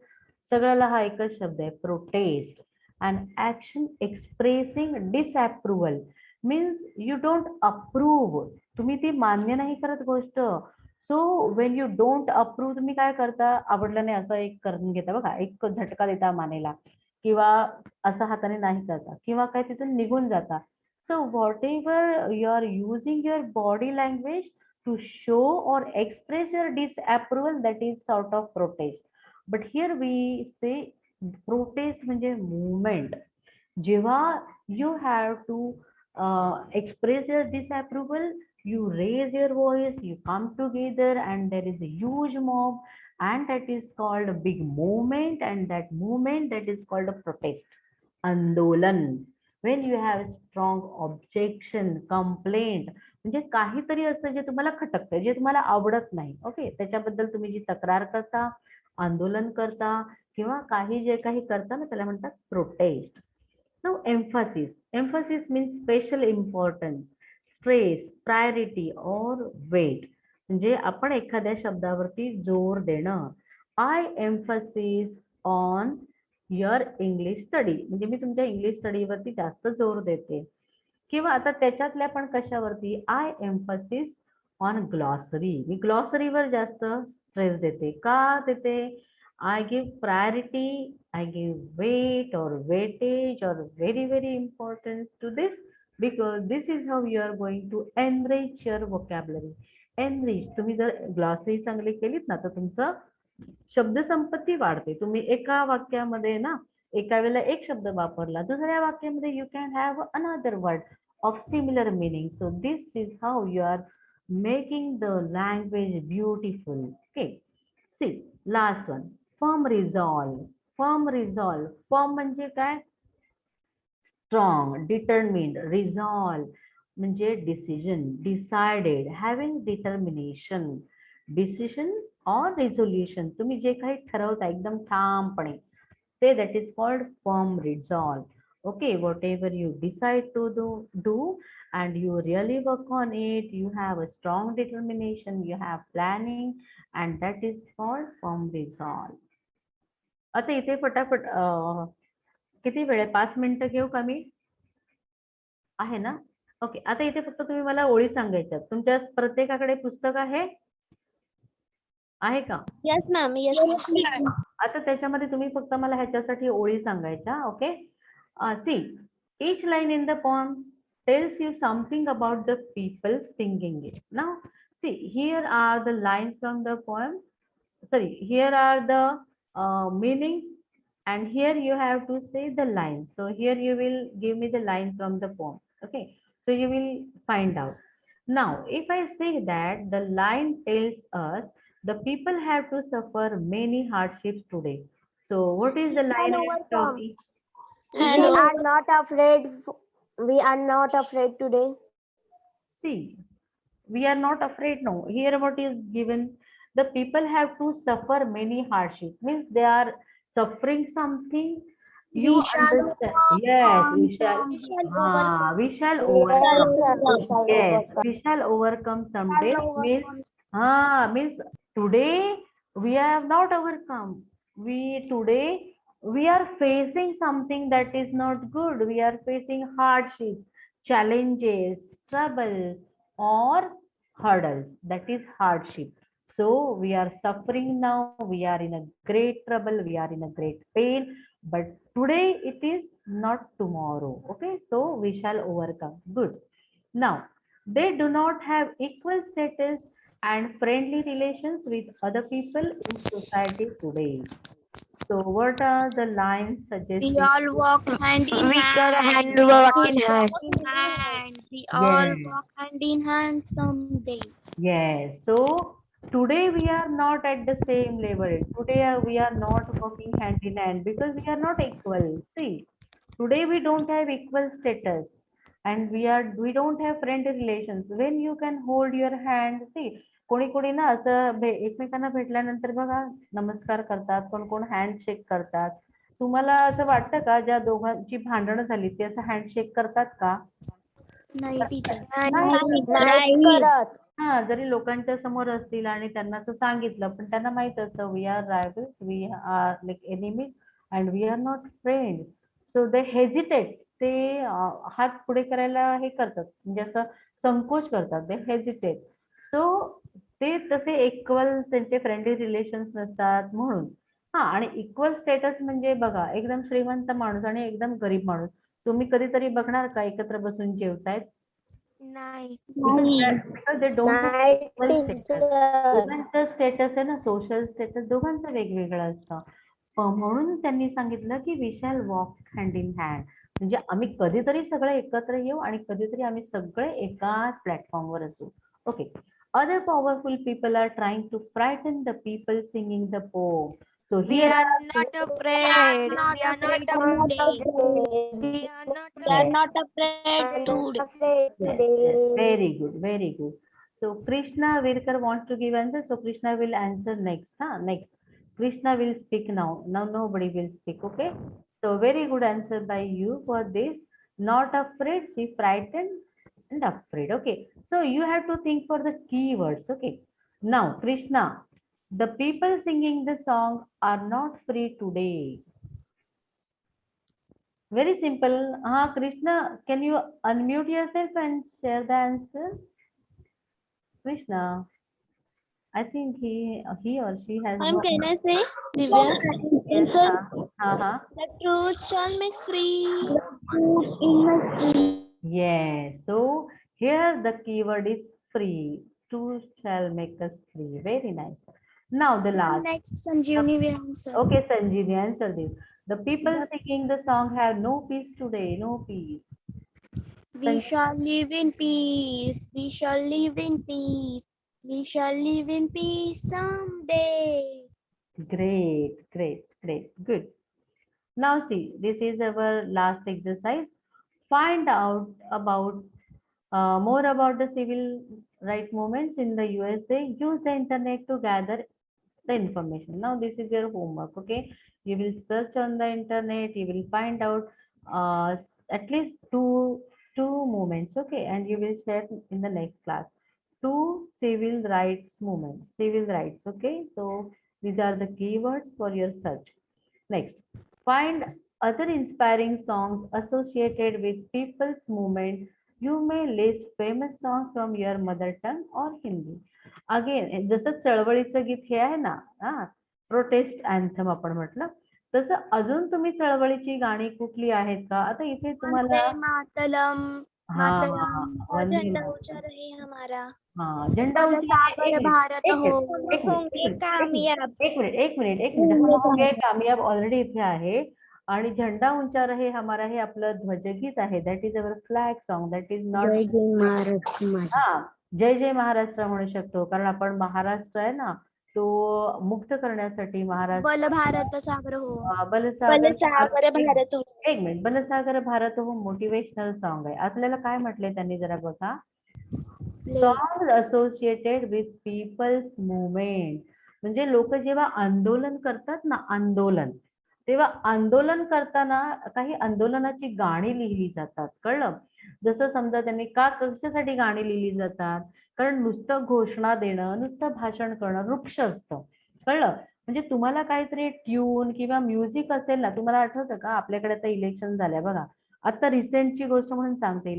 सगळ्याला हा एकच शब्द आहे protest. And action expressing disapproval means you don't approve, तुम्ही ती मान्य नाही करत गोष्ट. So when you don't approve, तुम्ही काय करता, आवडलं नाही असं एक करून घेता बघा, एक झटका देता मानेला, किंवा असं हाताने नाही करता, किंवा काय तिथून निघून जाता. So whatever you are using your body language to show or express your disapproval, that is sort of protest. But here we say protest म्हणजे movement. जेव्हा you have to express your disapproval, you raise your voice, you come together, and there is a huge mob, and that is called a big movement, and that movement, that is called a protest, आंदोलन. when you have strong objection, complaint, म्हणजे काहीतरी असतं जे तुम्हाला खटकतं, जे तुम्हाला आवडत नाही, okay, त्याच्याबद्दल तुम्ही जी तक्रार करता, आंदोलन करता, किंवा काही जे काही करता ना, त्याला म्हणतात protest. Now emphasis, emphasis means special importance, stress, priority or weight. म्हणजे आपण एखाद्या शब्दावरती जोर देणं. I emphasis on your English study, म्हणजे मी तुमच्या इंग्लिश स्टडीवरती जास्त जोर देते. किंवा आता त्याच्यातल्या पण कशावरती, आय एम्फासिस ऑन ग्लॉसरी, मी ग्लॉसरीवर जास्त स्ट्रेस देते. का देते, I give priority, I give weight और वेटेज और very importance to this, because this is how you are going to enrich your vocabulary. enrich, तुम्ही जर ग्लॉसरी चांगली केलीत ना, तर तुमचं शब्दसंपत्ती वाढते. तुम्ही एका वाक्यामध्ये ना, एका वेळेला एक शब्द वापरला, दुसऱ्या वाक्यामध्ये you can have another word of similar meaning. So this is how you are making the language beautiful. Okay, see last one, firm resolve. firm resolve, firm म्हणजे काय, strong, determined. resolve म्हणजे decision, decided, having determination. decision or resolution, तुम्ही जे काही ठरवता एकदम ठामपणे, ते that is called firm resolve. Okay, whatever you decide to do and you really work on it, you have a strong determination, you have planning, and that is called firm resolve. आता इथे फटाफट किती वेळ आहे, 5 मिनिटं घेऊ का मी, आहे ना? ओके, आता इथे फक्त तुम्ही मला ओळी सांगायच्या. तुमच्या प्रत्येकाकडे पुस्तक आहे का? Yes, ma'am. Yes, ma'am. आता त्याच्यामध्ये तुम्ही फक्त मला ह्याच्यासाठी ओळी सांगायच्या. Okay, see each line in the poem tells you something about the people singing it. Now see, here are the lines from the poem, sorry, here are the meanings, and here you have to say the lines. So here you will give me the line from the poem. Okay, so you will find out. Now if I say that the line tells us the people have to suffer many hardships today, so what is the line I am talking? We are not afraid. We are not afraid today. See, we are not afraid. No, here what is given, the people have to suffer many hardships, means they are suffering something. You understand? Yes, we shall. We shall overcome. Yes, we shall overcome someday. Means today we have not overcome. Today we are facing something that is not good. We are facing hardships, challenges, troubles, or hurdles. That is hardship. So we are suffering now. We are in a great trouble. We are in a great pain. But today it is not tomorrow. Okay, so we shall overcome. Good. Now they do not have equal status and friendly relations with other people in society today. So what are the lines suggested? We all walk hand in We can hand. hand walk in hand. We all Yes. walk hand in hand someday. Yes. So today we are not at the same level. Today we are not working hand in hand because we are not equal. See, today we don't have equal status and we don't have friendly relations. When you can hold your hand, see, कोणी कोणी ना असं एकमेकांना भेटल्यानंतर बघा नमस्कार करतात, कोण कोण हँडशेक करतात. तुम्हाला असं वाटतं का ज्या दोघांची भांडणं झाली ती असं हँडशेक करतात का? नाही टीचर. नाही करत. हा, जरी लोकांच्या समोर असतील आणि त्यांना असं सांगितलं, पण त्यांना माहित असतं we are rivals, we are like enemies and we are not friends. So they hesitate. ते हात पुढे करायला हे करतात, म्हणजे असं संकोच करतात, दे हेजिटेट. सो ते तसे इक्वल त्यांचे फ्रेंडली रिलेशन्स नसतात म्हणून. हा, आणि इक्वल स्टेटस म्हणजे बघा, एकदम श्रीमंत माणूस आणि एकदम गरीब माणूस तुम्ही कधीतरी बघणार का एकत्र बसून जेवतायत? नाही. Because they don't have नाही equal status. टीचर. दोघांचं स्टेटस आहे ना, सोशल स्टेटस दोघांचं वेगवेगळं असतं. म्हणून त्यांनी सांगितलं की we shall walk hand in hand. म्हणजे आम्ही कधीतरी सगळे एकत्र येऊ आणि कधीतरी आम्ही सगळे एकाच प्लॅटफॉर्मवर असू. Okay. Other powerful people are trying to frighten the people singing the poem. So We here are not afraid. We are not afraid. We are not afraid today. Yes, very good, very good. So Krishna Virkar wants to give answer. So Krishna will answer next. Next. Krishna will speak now. Now nobody will speak. Okay. So very good answer by you for this. Not afraid. She frightened and afraid. Okay. So you have to think for the keywords. Okay. Now Krishna, the people singing the song are not free today. Very simple. Krishna, can you unmute yourself and share the answer? Krishna, I think he or she has no. Can I say, Divya? Yes, Answer. The truth shall make free. Yes. So here the keyword is free. Truth shall make us free. Very nice. Now the last. Next, Sanjeevani will answer. Okay, Sanjeevani, answer this. The people singing the song have no peace today. No peace. We shall live in peace. We shall live in peace. We shall live in peace someday. Great, great, great. Good. Now see, this is our last exercise. Find out about more about the civil rights movements in the USA. Use the internet to gather the information. Now this is your homework. Okay, you will search on the internet. You will find out at least two movements. Okay, and you will share in the next class. Two civil rights movements. Civil rights. Okay, so these are the keywords for your search. Next, find other inspiring songs associated with people's movement. You may list famous songs from your mother tongue or Hindi. Again, जसं चळवळीचं गीत हे आहे ना, protest anthem आपण म्हटलं, तसं अजून तुम्ही चळवळीची गाणी कुठली आहेत का? आता इथे तुम्हाला मातरम. झेंडा ऊंचा रहे हमारा. झेंडा सागर भारत हो. एक मिनिट हम होंगे कामयाब ऑलरेडी इथे आहे. आणि झेंडा उंचा रहे हमारा हे आपलं ध्वजगीत आहे. That is our flag song. That is not जय जय महाराष्ट्र म्हणू शकतो, कारण आपण महाराष्ट्र आहे ना, तो मुक्त करण्यासाठी महाराष्ट्र. बल भारत सागर हो. बलसागर भारत हो. एक मिनिट, बलसागर भारत हो मोटिवेशनल सॉन्ग आहे. आपल्याला काय म्हटलंय त्यांनी, जरा बघा. Song associated with people's movement. म्हणजे लोक जेव्हा आंदोलन करतात ना, आंदोलन, तेव्हा आंदोलन करताना काही आंदोलनाची गाणी लिहिली जातात. कळलं? जसं समजा त्यांनी कशासाठी गाणी लिहिली जातात, कारण नुसतं घोषणा देणं, नुसतं भाषण करणं वृक्ष असतं. कळलं? म्हणजे तुम्हाला काहीतरी ट्यून किंवा म्युझिक असेल ना, तुम्हाला आठवतं का, आपल्याकडे आता इलेक्शन झाल्या बघा. आता रिसेंटची गोष्ट म्हणून सांगते,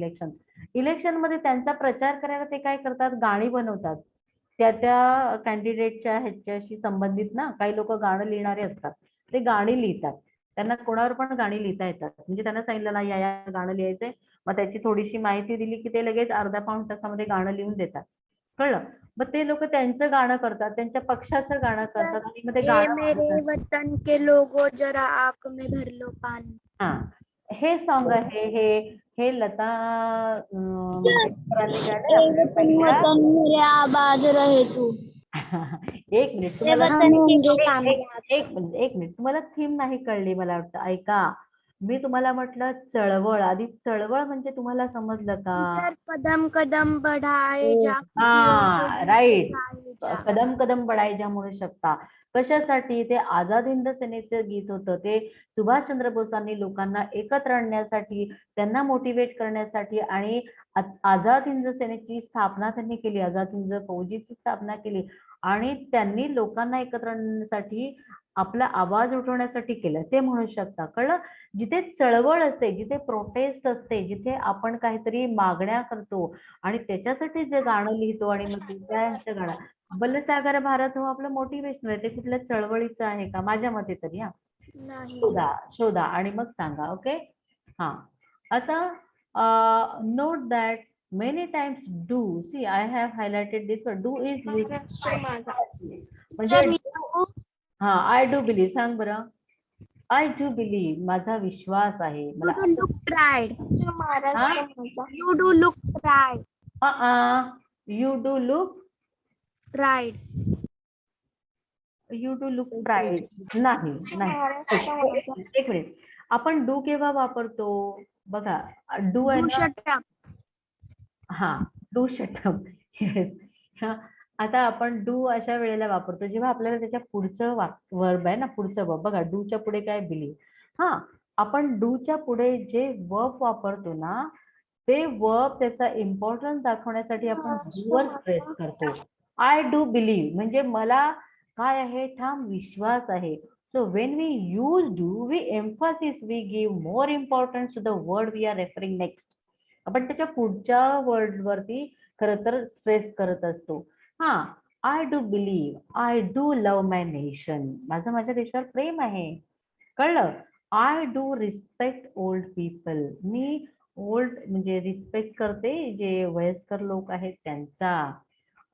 इलेक्शन मध्ये त्यांचा प्रचार करायला ते काय करतात, गाणी बनवतात. त्या कॅन्डिडेटच्या ह्याच्याशी संबंधित ना, काही लोक गाणं लिहिणारे असतात, ते गाणी लिहितात. त्यांना कोणावर पण गाणी लिहिता येतात. म्हणजे त्यांना सांगितलं ना, या गाणं लिहायचंय, मग त्याची थोडीशी माहिती दिली की ते लगेच अर्धा पाऊण तासामध्ये गाणं लिहून देतात. कळलं? मग ते लोक त्यांचं गाणं करतात, त्यांच्या पक्षाचं गाणं करतात आणि मग ते गाणं मेरे वतन के लोगो जरा आंख में भर लो पानी. हे सॉन्ग आहे. हे लता मंगेशकरांनी गाणं. आबाद रहे तू. एक मिनिट, तुम्हाला एक मिनिट, तुम्हाला थीम नाही कळली मला वाटतं. ऐका, मी तुम्हाला म्हटलं चळवळ. आधी चळवळ म्हणजे तुम्हाला समजलं का? कदम कदम बढ़ाए जा. राईट, कदम कदम बढाए जा म्हणू शकता. कशासाठी? ते आझाद हिंद सेनेचं गीत होतं. ते सुभाषचंद्र बोसांनी लोकांना एकत्र आणण्यासाठी, त्यांना मोटिवेट करण्यासाठी आणि आझाद हिंद सेनेची स्थापना त्यांनी केली. आझाद हिंद फौजीची स्थापना केली आणि त्यांनी लोकांना एकत्र आणण्यासाठी आपला आवाज उठवण्यासाठी केलं. ते म्हणू शकता. कळलं? जिथे चळवळ असते, जिथे प्रोटेस्ट असते, जिथे आपण काहीतरी मागण्या करतो आणि त्याच्यासाठी जे गाणं लिहितो आणि मग त्यांचं गाणं बलसागर भारत हो आपलं मोटिवेशनल आहे. ते कुठल्या चळवळीचं आहे का? माझ्या मते तरी. हा, नाही. शोधा आणि मग सांगा. ओके. हा, आता note that many times do, see I have highlighted this one, do is use म्हणजे हा, आय डू बिलीव्ह. सांग बरं. आय डू बिलीव्ह, माझा विश्वास आहे. मला look pride. You do look pride. You do look Pride. Pride. नाही नाही, एक मिनिट. आपण डू केव्हा वापरतो बघा? डू आहे Do ना. shut up. हा, डू शटअप. येस. आता आपण डू अशा वेळेला वापरतो जेव्हा आपल्याला त्याच्या पुढचं वर्ब आहे ना, पुढचं वर्ब बघा. डूच्या पुढे काय? बिलीव्ह. हा, आपण डूच्या पुढे जे वर्ब वापरतो ना, ते वर्ब त्याचा इम्पॉर्टन्स दाखवण्यासाठी आपण डूवर स्ट्रेस करतो. आय डू बिलीव्ह म्हणजे मला काय आहे? ठाम विश्वास आहे. So when we use do, we emphasis, we give more importance to the word we are referring next. आपण त्याच्या पुढच्या वर्ड वरती खरं तर स्ट्रेस करत असतो. हा, I do believe, I do love my nation, माझं माझ्या देशावर प्रेम आहे. कळलं? I do respect old people, मी ओल्ड म्हणजे रिस्पेक्ट करते जे वयस्कर लोक आहेत त्यांचा.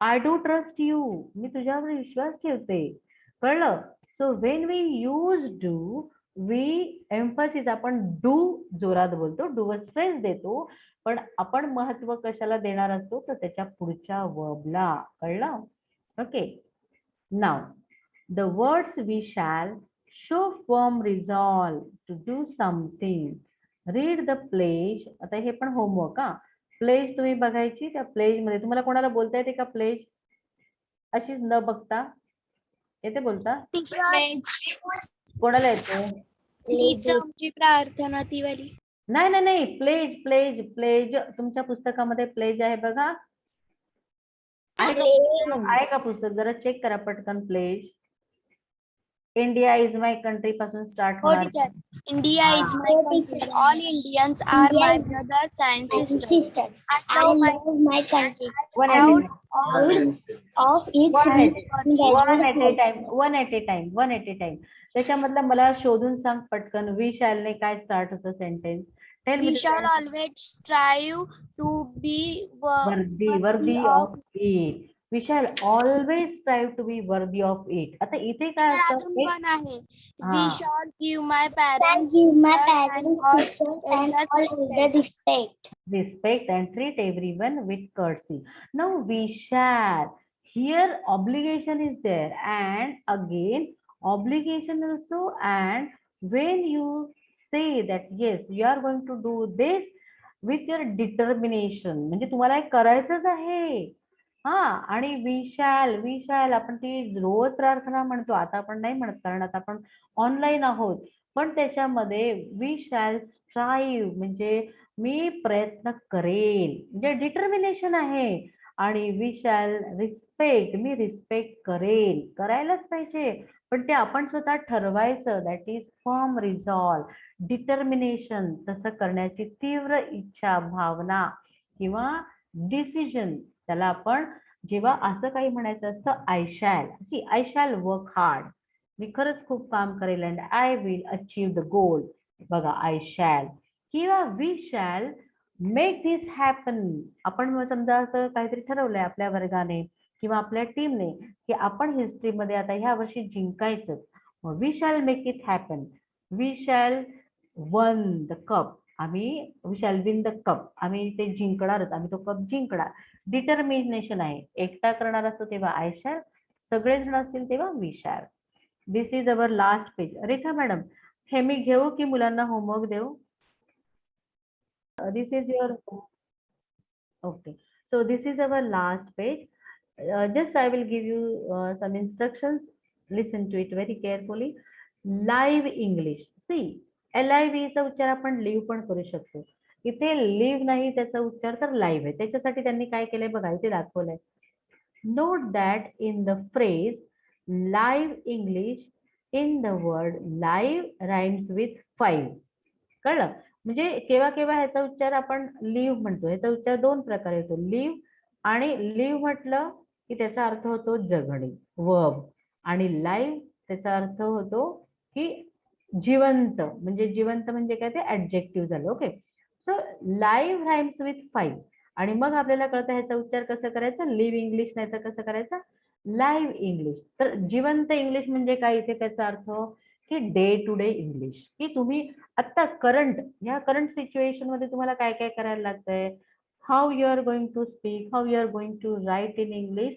आय डू ट्रस्ट यू, मी तुझ्यावर विश्वास ठेवते. कळलं? So when we use do, we emphasis, आपण डू जोरात बोलतो, डूवर स्ट्रेस देतो, पण आपण महत्व कशाला देणार असतो? तर त्याच्या पुढच्या वर्बला. कळलं? Okay. Now the words we shall show firm resolve to do something. Read the pledge. आता हे पण होमवर्क. हा, प्लेज तुम्ही बघायची. त्या प्लेज मध्ये तुम्हाला कोणाला बोलता येते का प्लेज? अशीच न बघता येते बोलता? कोणाला येते? आमची प्रार्थना ती वाली. नाही नाही नाही, प्लेज प्लेज प्लेज. तुमच्या पुस्तकामध्ये प्लेज आहे बघा. आहे का पुस्तक? जरा चेक करा पटकन. Pledge. India is my country पासून स्टार्ट होणार. India is my country. All Indians are my brothers and sisters. I love my country. One Of its at a time, one at a time. त्याच्यामधलं मला शोधून सांग पटकन. We shall ने काय start होतं sentence? Tell me. We shall always strive to be worthy of it. We shall always strive to be worthy of it. आता इथे काय असतं? We shall give my parents, teachers, and all elder respect and treat everyone with courtesy. Now we shall. Here obligation is there, and again obligation also, and when you say that yes you are going to do this with your determination, म्हणजे तुम्हाला हे करायचंच आहे. हा, आणि we shall आपण ती रोज प्रार्थना म्हणतो. आता आपण नाही म्हणत कारण आता आपण ऑनलाईन आहोत. पण त्याच्यामध्ये वी शॅल स्ट्राईव्ह म्हणजे मी प्रयत्न करेल, म्हणजे डिटर्मिनेशन आहे. आणि वी शॅल रिस्पेक्ट, मी रिस्पेक्ट करेल, करायलाच पाहिजे. पण ते आपण स्वतः ठरवायचं. That is firm resolve, determination, तसं करण्याची तीव्र इच्छा, भावना किंवा डिसिजन. त्याला आपण जेव्हा असं काही म्हणायचं असतं, आय शॅल वर्क हार्ड, मी खरंच खूप काम करेल. And I will achieve the goal. बघा, आय शॅल. किंवा we shall make this happen. आपण समजा असं काहीतरी ठरवलंय आपल्या वर्गाने किंवा आपल्या टीमने की आपण हिस्ट्रीमध्ये आता ह्या वर्षी जिंकायचं. We shall make it happen. We shall won the cup. We shall win the cup. आम्ही ते जिंकणारच, आम्ही तो कप जिंकणार. डिटर्मिनेशन आहे. एकटा करणार असतो तेव्हा आय शॅल, सगळेजण असतील तेव्हा we shall. This is our last page. Rekha madam, हे मी घेऊ की मुलांना होमवर्क देऊ? This is your. Okay, so this is our last page. Just I will give you some instructions. Listen to it very carefully. Live English. See LIV चा उच्चार आपण live पण करू शकतो. इथे लिव्ह नाही, त्याचा उच्चार तर लाईव्ह आहे. त्याच्यासाठी त्यांनी काय केलंय बघा, इथे दाखवलंय. Note that in the phrase live English, in the word live rhymes with 5. कळलं? म्हणजे केव्हा केव्हा ह्याचा उच्चार आपण लिव्ह म्हणतो. ह्याचा उच्चार दोन प्रकारे होतो, लिव्ह आणि लिव्ह म्हटलं की त्याचा अर्थ होतो जगणे, वर्ब, आणि लाईव्ह त्याचा अर्थ होतो की जिवंत. म्हणजे जिवंत म्हणजे काय, ते ऍडजेक्टिव्ह झालं. Okay, so live rhymes with 5. आणि मग आपल्याला कळतं ह्याचा उच्चार कसं करायचा, लिव्ह इंग्लिश नाही तर कसं करायचं, लाईव्ह इंग्लिश. तर जिवंत इंग्लिश म्हणजे काय, इथे त्याचा अर्थ की डे टू डे इंग्लिश, की तुम्ही आता करंट, या करंट सिच्युएशन मध्ये तुम्हाला काय काय करायला लागतंय, how you are going to speak, how you are going to write in English,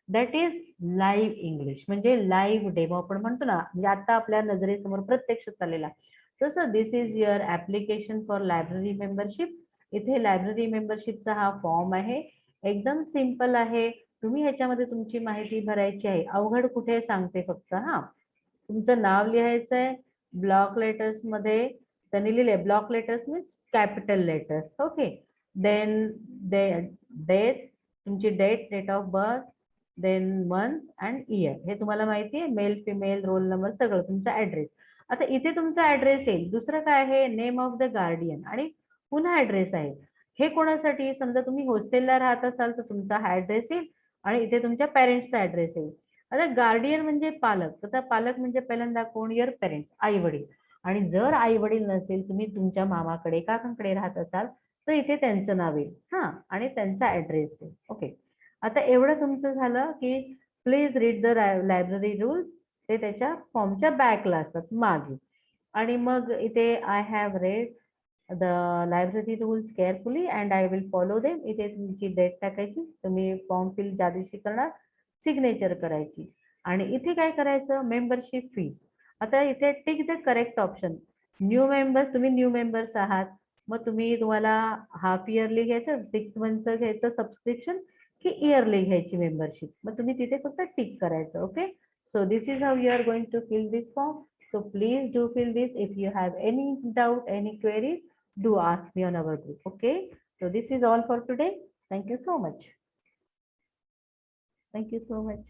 that is live English. म्हणजे लाईव्ह डेमो आपण म्हणतो ना, म्हणजे आता आपल्या नजरेसमोर प्रत्यक्ष चाललेला. तसं this is your application for library membership. इथे लायब्ररी मेंबरशिपचा हा फॉर्म आहे, एकदम सिम्पल आहे. तुम्ही ह्याच्यामध्ये तुमची माहिती भरायची आहे, अवघड कुठे सांगते फक्त. हा, तुमचं नाव लिहायचं आहे ब्लॉक लेटर्स मध्ये. त्यांनी लिहिले block letters means capital letters. Okay, then date, तुमची date of birth, then month and year. हे तुम्हाला माहिती आहे, मेल फिमेल रोल नंबर सगळं, तुमचा ऍड्रेस. आता इथे तुमचा ऍड्रेस येईल. दुसरं काय आहे, नेम ऑफ द गार्डियन, आणि पुन्हा ऍड्रेस आहे. हे कोणासाठी, समजा तुम्ही हॉस्टेलला राहत असाल तर तुमचा हा ऍड्रेस येईल आणि इथे तुमच्या पेरेंट्सचा ऍड्रेस येईल. आता गार्डियन म्हणजे पालक. आता पालक म्हणजे पहिल्यांदा कोण, युअर पेरेंट्स, आई वडील. आणि जर आई वडील नसेल, तुम्ही तुमच्या मामाकडे काकांकडे राहत असाल तर इथे त्यांचं नाव येईल. हा, आणि त्यांचा ऍड्रेस येईल. ओके, आता एवढं तुमचं झालं की please read the library rules. ते त्याच्या फॉर्मच्या बॅकला असतात, मागे. आणि मग इथे I have read the library rules carefully and I will follow them. इथे तुमची डेट टाकायची, तुम्ही फॉर्म फिल ज्या दिवशी करणार सिग्नेचर करायची. आणि इथे काय करायचं, मेंबरशिप फीज. आता इथे tick the correct option. New members, तुम्ही न्यू मेंबर्स आहात, मग तुम्हाला हाफ इयरली घ्यायचं, 6 मंथचं घ्यायचं सबस्क्रिप्शन, की इयरली घ्यायची मेंबरशिप. मग तुम्ही तिथे फक्त टिक करायचं. Okay, so this is how you are going to fill this form. So please do fill this. If you have any doubt, any queries, do ask me on our group. Okay, so this is all for today. Thank you so much. Thank you so much.